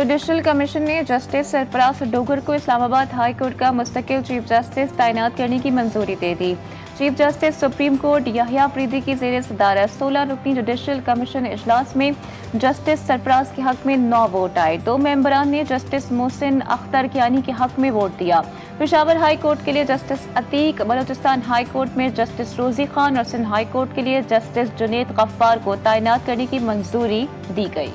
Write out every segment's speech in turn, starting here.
Judicial commission ने justice Sarfaraz Dogar को Islamabad high court का मुस्तकिल चीफ जस्टिस तैनात करने की मंजूरी दे दी। Chief justice supreme court Yahya Afridi की ज़ेर सदारत 16 रुकनी जुडिशल कमीशन इजलास में जस्टिस सरफराज के हक में 9 वोट आए। 2 मेंबरान ने जस्टिस मोहसिन अख्तर कियानी के हक में वोट दिया। पेशावर हाई कोर्ट के लिए justice Atiq, Balochistan high court में जस्टिस रोजी खान और सिंध हाई कोर्ट के लिए जस्टिस जुनेद गफ्फार को तैनात करने की मंजूरी दी गई।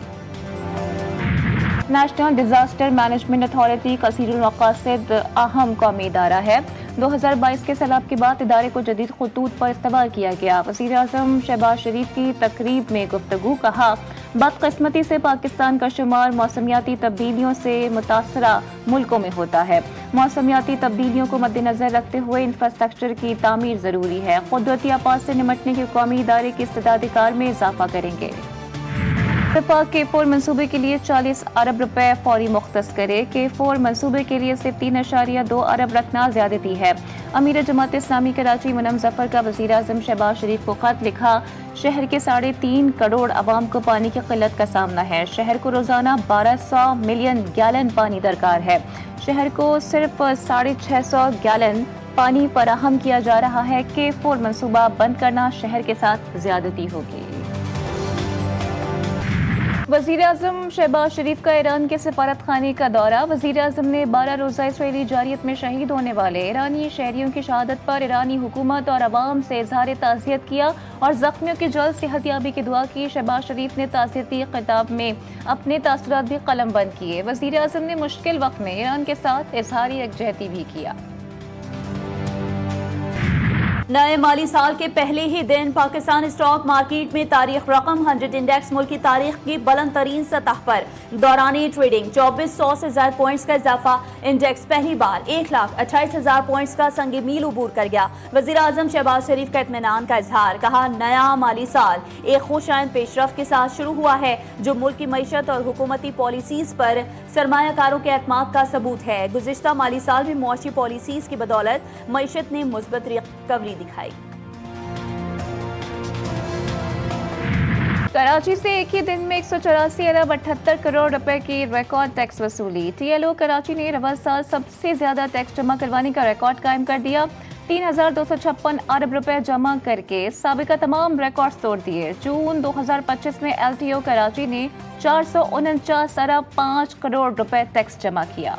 नेशनल डिजास्टर मैनेजमेंट अथॉरिटी कसीरुल मकासद अहम कौमी इदारा है। 2022 के सैलाब के बाद इदारे को जदीद खतूत पर इस्तेमाल किया गया। वज़ीर आज़म शहबाज शरीफ की तकरीब में गुफ्तगू कहा, बदकिस्मती से पाकिस्तान का शुमार मौसमियाती तब्दीलियों से मुतासरा मुल्कों में होता है। मौसमियाती तब्दीलियों को मद्देनजर रखते हुए इंफ्रास्ट्रक्चर की तामीर ज़रूरी है। कुदरती आफात से निमटने के कौमी इदारे की इस्तेदादी कार में इजाफा करेंगे। वफाक K4 मंसूबे के लिए 40 अरब रुपए फौरी मुख्तस करे। K4 मंसूबे के लिए सिर्फ 3.2 अरब रखना ज्यादती है। अमीर जमात इस्लामी कराची मुनम जफर का वज़ीर आज़म शहबाज शरीफ को खत लिखा। शहर के 3.5 करोड़ आवाम को पानी की किल्लत का सामना है। शहर को रोजाना 1200 मिलियन गैलन पानी दरकार है। शहर को सिर्फ 650 गैलन पानी फराहम किया जा रहा है। K4 मंसूबा बंद करना शहर के साथ ज्यादती होगी। वज़ीर आज़म शहबाज शरीफ का ईरान के सफारत खाने का दौरा। वज़ीर आज़म ने 12 रोज़ा इसराइली जारियत में शहीद होने वाले ईरानी शहरियों की शहादत पर ईरानी हुकूमत और अवाम से इज़हार ताज़ियत किया और ज़ख्मियों की जल्द सेहतयाबी की दुआ की। शहबाज शरीफ ने ताज़ियती खिताब में अपने तासुरात भी कलमबंद किए। वज़ीर आज़म ने मुश्किल वक्त में ईरान के साथ इज़हार यकजहती भी किया। नए माली साल के पहले ही दिन पाकिस्तान स्टॉक मार्केट में तारीख रकम 100 इंडेक्स मुल्क की तारीख की बुलंद तरीन सतह पर दौरानी ट्रेडिंग 2400 से ज्यादा पॉइंट्स का इजाफा। इंडेक्स पहली बार 1,28,000 पॉइंट्स का संगे मील उबूर कर गया। वज़ीर आज़म शहबाज शरीफ का इत्मीनान का इजहार, कहा नया माली साल एक खुशआइंद पेशरफ्त के साथ शुरू हुआ है जो मुल्क की मईशत और हुकूमती पॉलिसीज पर सरमायाकारों के एतमाद का सबूत है। गुज़िश्ता माली साल में मुआशी पॉलिसीज की बदौलत मईशत ने मुस्बत रिकवरी दिखाई। कराची से एक ही दिन में 184 अरब 78 करोड़ रुपए की रिकॉर्ड टैक्स वसूली। TLO कराची ने रवा साल सबसे ज्यादा टैक्स जमा करवाने का रिकॉर्ड कायम कर दिया। 3,256 अरब रुपए जमा करके साबिका तमाम रिकॉर्ड तोड़ दिए। जून 2025 में LTO कराची ने 449 अरब 5 करोड़ रुपए टैक्स जमा किया।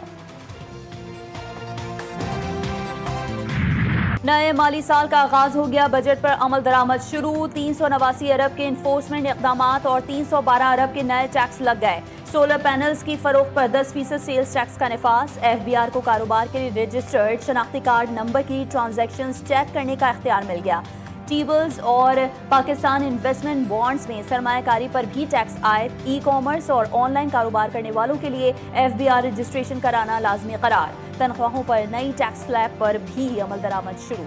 नए माली साल का आगाज हो गया। बजट पर अमल दरामद शुरू। 389 अरब के इन्फोर्समेंट इक़दामात और 312 अरब के नए टैक्स लग गए। सोलर पैनल्स की फरोख्त पर 10% सेल्स टैक्स का निफास। FBR को कारोबार के लिए रजिस्टर्ड शनाख्ती कार्ड नंबर की ट्रांजैक्शंस चेक करने का इख्तियार मिल गया। टीबल्स और पाकिस्तान इन्वेस्टमेंट बॉन्ड्स में सरमायाकारी पर भी टैक्स आयद। ई-कॉमर्स और ऑनलाइन कारोबार करने वालों के लिए FBR रजिस्ट्रेशन कराना लाजमी करार। तनख्वाहों पर नई टैक्स स्लैब पर भी अमल दरामद शुरू।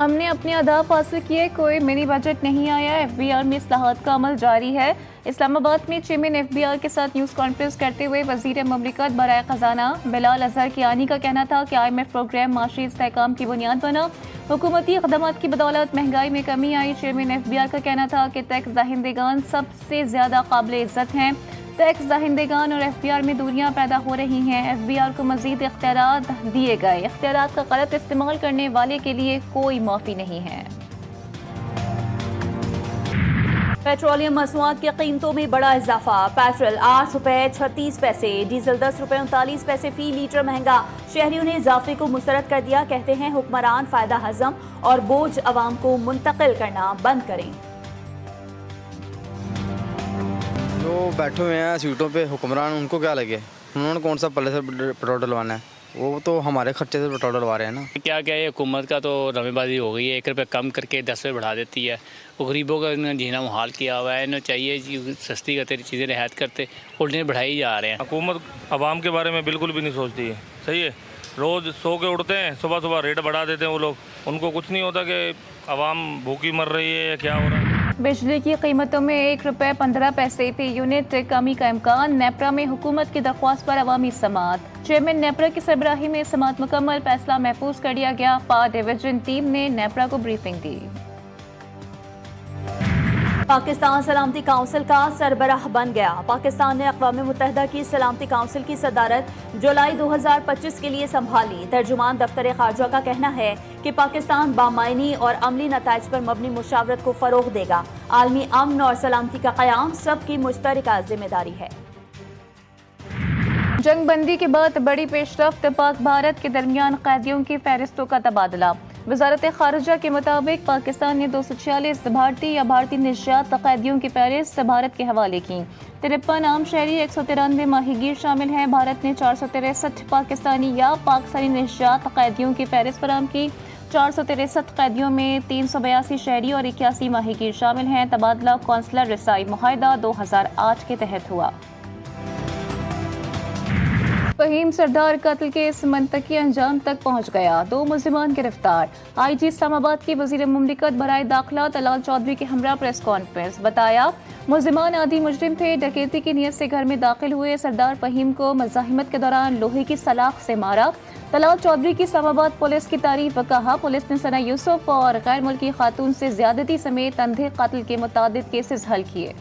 हमने अपने अहदाफ हासिल किए, कोई मिनी बजट नहीं आया। FBR में इस्लाहात का अमल जारी है। इस्लामाबाद में चेयरमैन FBR के साथ न्यूज़ कॉन्फ्रेंस करते हुए वज़ीर ममलिकत बराए खजाना बिलाल अजहर कियानी का कहना था कि IMF प्रोग्राम माशी इस्तेहकाम की बुनियाद बना। हुकूमती इक़दामात की बदौलत महंगाई में कमी आई। चेयरमैन FBR का कहना था कि टैक्स दहिंदेगान सबसे ज्यादा काबिल इज्जत हैं। टैक्स दहिंदेगान और FBR में दूरियां पैदा हो रही हैं। FBR को मजीद इख्तियारात दिए गए। इख्तियारात का गलत इस्तेमाल करने वाले के लिए कोई माफी नहीं है। पेट्रोलियम मसनूआत की कीमतों में बड़ा इजाफा। पेट्रोल 8 रुपए 36 पैसे, डीजल 10 रुपए 39 पैसे फी लीटर महंगा। शहरियों ने इजाफे को मुस्तरद कर दिया। कहते हैं हुक्मरान फायदा हजम और बोझ अवाम को मुंतकिल करना बंद करें। जो बैठे हुए हैं सीटों पे हुक्मरान, उनको क्या लगे? उन्होंने कौन सा पल्ले से पेट्रोल डलवाना है? वो तो हमारे खर्चे से पेट्रोल डलवा रहे हैं ना। क्या है, हुकूमत का तो रमेबाजी हो गई है। 1 रुपये कम करके 10 रुपये बढ़ा देती है। वो गरीबों का इन्होंने जीना मुहाल किया हुआ है। इन्हें चाहिए कि सस्ती करते चीज़ें रियायत करते, उल्टे बढ़ाई जा रहे हैं। हुकूमत आवाम के बारे में बिल्कुल भी नहीं सोचती है। सही है, रोज़ सो के उठते हैं, सुबह सुबह रेट बढ़ा देते हैं वो लोग। उनको कुछ नहीं होता कि आवाम भूखी मर रही है या क्या हो रहा है। बिजली की कीमतों में 1 रुपये 15 पैसे फी यूनिट कमी का इम्कान। नेपरा में हुकूमत की दरख्वास्त पर अवामी समात। चेयरमैन नेपरा की सरबराही में समात मुकम्मल, फैसला महफूज कर लिया गया। पा डिवीजन टीम ने नेपरा को ब्रीफिंग दी। पाकिस्तान सलामती काउंसिल का सरबराह बन गया। पाकिस्तान ने अक़वाम मुत्तहिदा की सलामती काउंसिल की सदारत जुलाई 2025 के लिए संभाली। तर्जुमान दफ्तर खारजा का कहना है कि पाकिस्तान बामायनी और अमली नताइज पर मबनी मुशावरत को फ़रोग़ देगा। आलमी अमन और सलामती का क़याम सबकी मुश्तरका जिम्मेदारी है। जंग बंदी के बाद बड़ी पेशरफ्त, पाक भारत के दरमियान कैदियों की फहरिस्तों का तबादला। वजारत खारजा के मुताबिक पाकिस्तान ने 246 भारतीय या भारतीय निजात कैदियों की फहरिस्त भारत के हवाले की। 53 आम शहरी, 193 माहीगीर शामिल हैं। भारत ने 463 पाकिस्तानी या पाकिस्तानी निजात कैदियों की फहरिस्त फराहम की। 463 कैदियों में 382 शहरी और 81 माहीगीर शामिल हैं। तबादला कौंसलर रसाई मुआहदा 2008 के तहत हुआ। फहीम सरदार कत्ल केस मंतकी अंजाम तक पहुंच गया। 2 मुलजिमान गिरफ्तार। IG इस्लामाबाद की वजीर मुमलिकत बराए दाखिला तलाल चौधरी के हमरा प्रेस कॉन्फ्रेंस। बताया, मुलजिमान आदि मुजरिम थे, डकैती की नीयत से घर में दाखिल हुए। सरदार फहीम को मज़ाहिमत के दौरान लोहे की सलाख से मारा। तलाल चौधरी की इस्लामाबाद पुलिस की तारीफ। कहा, पुलिस ने सना यूसुफ और गैर मुल्की खातून से ज्यादती समेत अंधे कत्ल के मुतादिद केसेस हल किए।